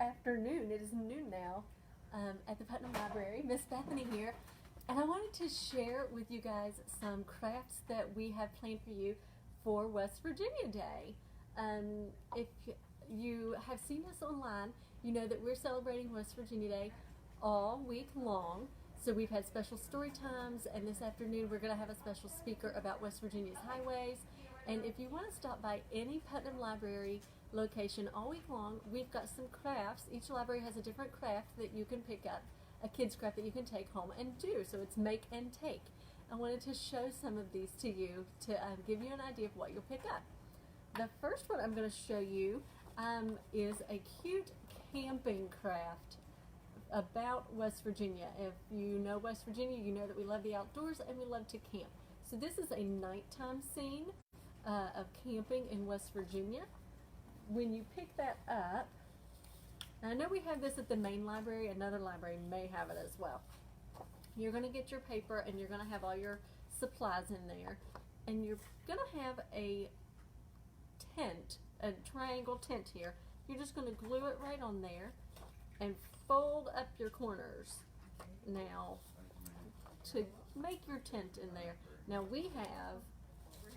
afternoon. It is noon now at the Putnam Library. Miss Bethany here, and I wanted to share with you guys some crafts that we have planned for you for West Virginia Day. If you have seen us online, you know that we're celebrating West Virginia Day all week long. So we've had special story times, and this afternoon we're going to have a special speaker about West Virginia's highways. And if you want to stop by any Putnam Library location all week long, we've got some crafts. Each library has a different craft that you can pick up, a kid's craft that you can take home and do. So it's make and take. I wanted to show some of these to you to give you an idea of what you'll pick up. The first one I'm going to show you is a cute camping craft about West Virginia. If you know West Virginia, you know that we love the outdoors and we love to camp. So this is a nighttime scene of camping in West Virginia. When you pick that up, I know we have this at the main library, another library may have it as well. You're going to get your paper and you're going to have all your supplies in there, and you're going to have a tent, a triangle tent here. You're just going to glue it right on there and fold up your corners now to make your tent in there. Now we have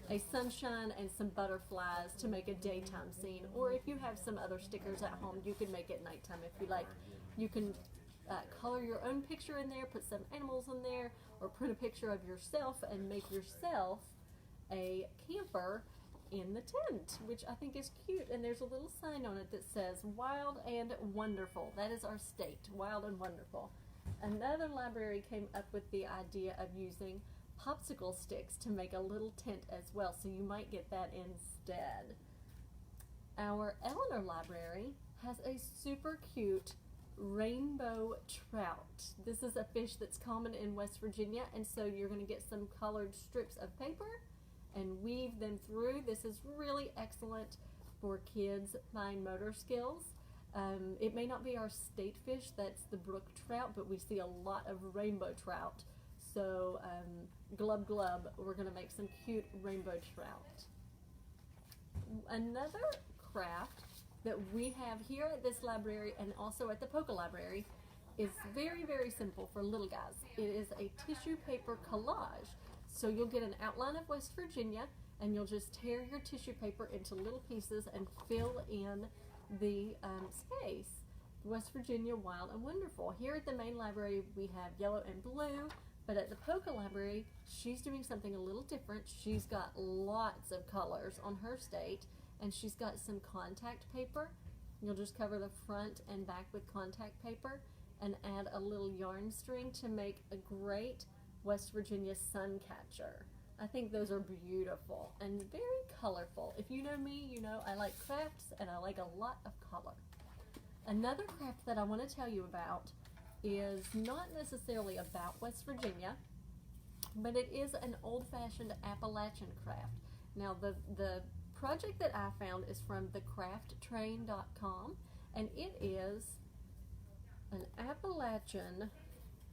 a sunshine and some butterflies to make a daytime scene, or if you have some other stickers at home, you can make it nighttime if you like. You can color your own picture in there, put some animals in there, or print a picture of yourself and make yourself a camper in the tent, which I think is cute. And there's a little sign on it that says Wild and Wonderful. That is our state, Wild and Wonderful. Another library came up with the idea of using Popsicle Sticks to make a little tent as well, so you might get that instead. Our Eleanor Library has a super cute rainbow trout. This is a fish that's common in West Virginia, and so you're going to get some colored strips of paper and weave them through. This is really excellent for kids' fine motor skills. It may not be our state fish, that's the brook trout, but we see a lot of rainbow trout. So glub glub, we're going to make some cute rainbow trout. Another craft that we have here at this library and also at the Popsicle Library is very, very simple for little guys. It is a tissue paper collage. So you'll get an outline of West Virginia, and you'll just tear your tissue paper into little pieces and fill in the space. West Virginia, Wild and Wonderful. Here at the main library we have yellow and blue, but at the Popsicle Library she's doing something a little different. She's got lots of colors on her state, and she's got some contact paper. You'll just cover the front and back with contact paper and add a little yarn string to make a great West Virginia sun catcher. I think those are beautiful and very colorful. If you know me, you know I like crafts and I like a lot of color. Another craft that I want to tell you about is not necessarily about West Virginia, but it is an old-fashioned Appalachian craft. Now the project that I found is from thecrafttrain.com, and it is an Appalachian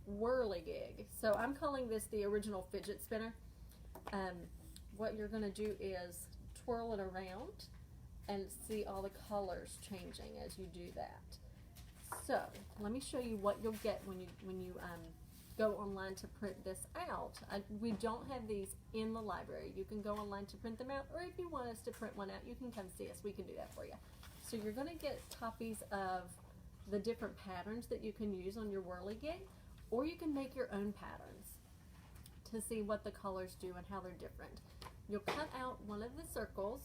whirligig. So I'm calling this the original fidget spinner. What you're going to do is twirl it around and see all the colors changing as you do that. So let me show you what you'll get when you go online to print this out. We don't have these in the library. You can go online to print them out, or if you want us to print one out, you can come see us. We can do that for you. So you're going to get copies of the different patterns that you can use on your whirligig, or you can make your own patterns to see what the colors do and how they're different. You'll cut out one of the circles.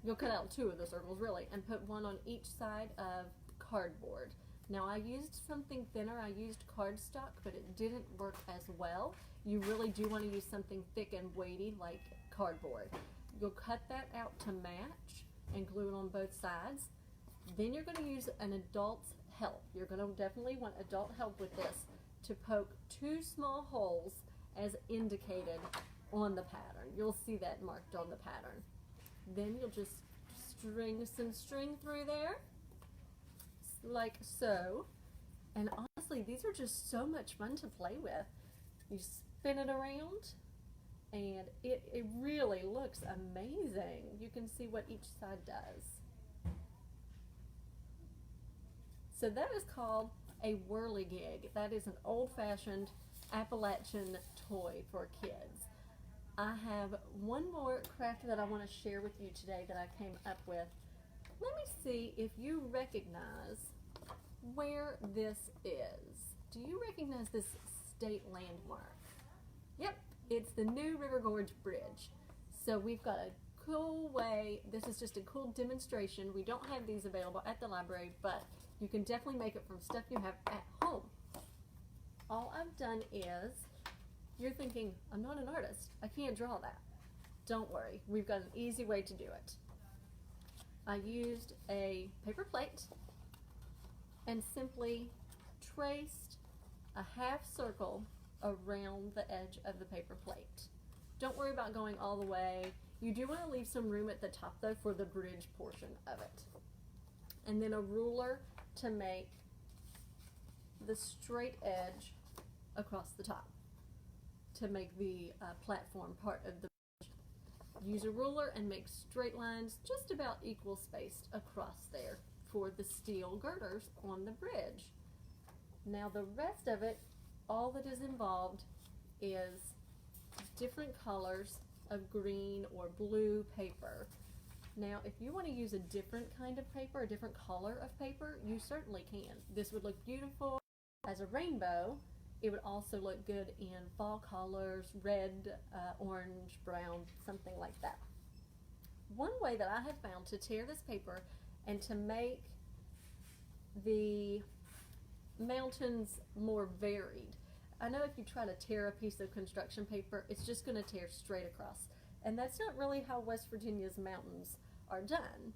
You'll cut out two of the circles really, and put one on each side of cardboard. Now I used something thinner. I used cardstock, but it didn't work as well. You really do want to use something thick and weighty like cardboard. You'll cut that out to match and glue it on both sides. Then you're going to use an adult's help. You're going to definitely want adult help with this to poke two small holes as indicated on the pattern. You'll see that marked on the pattern. Then you'll just string some string through there like so, and honestly these are just so much fun to play with. You spin it around and it really looks amazing. You can see what each side does. So that is called a whirligig. That is an old-fashioned Appalachian toy for kids. I have one more craft that I want to share with you today that I came up with. Let me see if you recognize where this is. Do you recognize this state landmark? Yep, it's the New River Gorge Bridge. So we've got a cool way, this is just a cool demonstration. We don't have these available at the library, but you can definitely make it from stuff you have at home. All I've done is, you're thinking, I'm not an artist, I can't draw that. Don't worry, we've got an easy way to do it. I used a paper plate and simply traced a half circle around the edge of the paper plate. Don't worry about going all the way. You do want to leave some room at the top though for the bridge portion of it. And then a ruler to make the straight edge across the top to make the platform part of the bridge. Use a ruler and make straight lines just about equal spaced across there for the steel girders on the bridge. Now the rest of it, all that is involved is different colors of green or blue paper. Now if you want to use a different kind of paper, a different color of paper, you certainly can. This would look beautiful as a rainbow. It would also look good in fall colors, red, orange, brown, something like that. One way that I have found to tear this paper and to make the mountains more varied. I know if you try to tear a piece of construction paper, it's just going to tear straight across. And that's not really how West Virginia's mountains are done.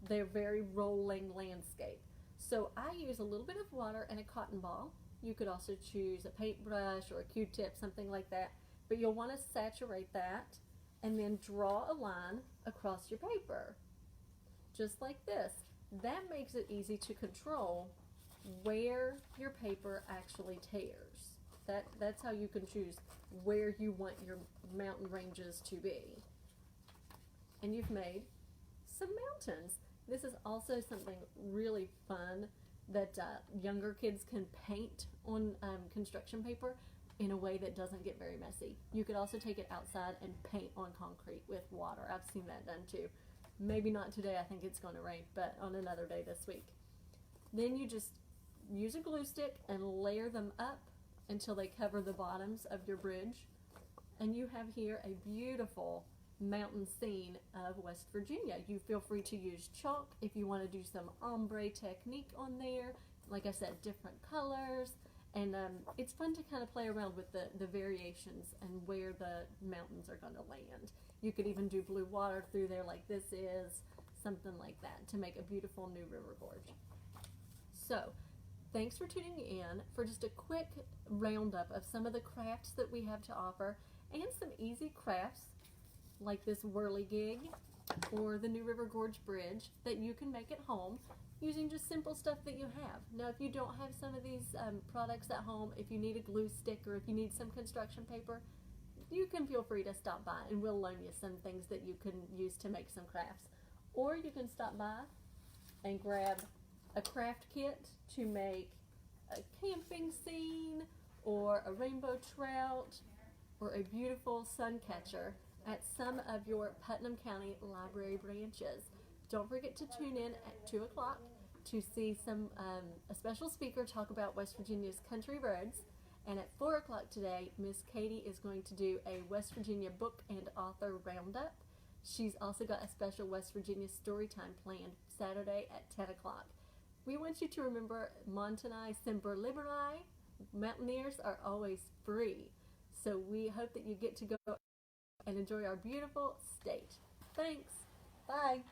They're very rolling landscape. So I use a little bit of water and a cotton ball. You could also choose a paintbrush or a Q-tip, something like that. But you'll want to saturate that and then draw a line across your paper. Just like this. That makes it easy to control where your paper actually tears. That's how you can choose where you want your mountain ranges to be. And you've made some mountains. This is also something really fun that younger kids can paint on construction paper in a way that doesn't get very messy. You could also take it outside and paint on concrete with water. I've seen that done too. Maybe not today, I think it's going to rain, but on another day this week. Then you just use a glue stick and layer them up until they cover the bottoms of your bridge. And you have here a beautiful mountain scene of West Virginia. You feel free to use chalk if you want to do some ombre technique on there. Like I said, different colors. And it's fun to kind of play around with the variations and where the mountains are going to land. You could even do blue water through there like this is, something like that, to make a beautiful New River Gorge. So, thanks for tuning in for just a quick roundup of some of the crafts that we have to offer and some easy crafts like this whirligig or the New River Gorge Bridge that you can make at home using just simple stuff that you have. Now if you don't have some of these products at home, if you need a glue stick or if you need some construction paper, you can feel free to stop by and we'll loan you some things that you can use to make some crafts. Or you can stop by and grab a craft kit to make a camping scene or a rainbow trout or a beautiful sun catcher at some of your Putnam County Library branches. Don't forget to tune in at 2 o'clock to see a special speaker talk about West Virginia's country roads. And at 4 o'clock today, Miss Katie is going to do a West Virginia book and author roundup. She's also got a special West Virginia story time planned Saturday at 10 o'clock. We want you to remember Montani Semper Liberi. Mountaineers are always free. So we hope that you get to go and enjoy our beautiful state. Thanks. Bye.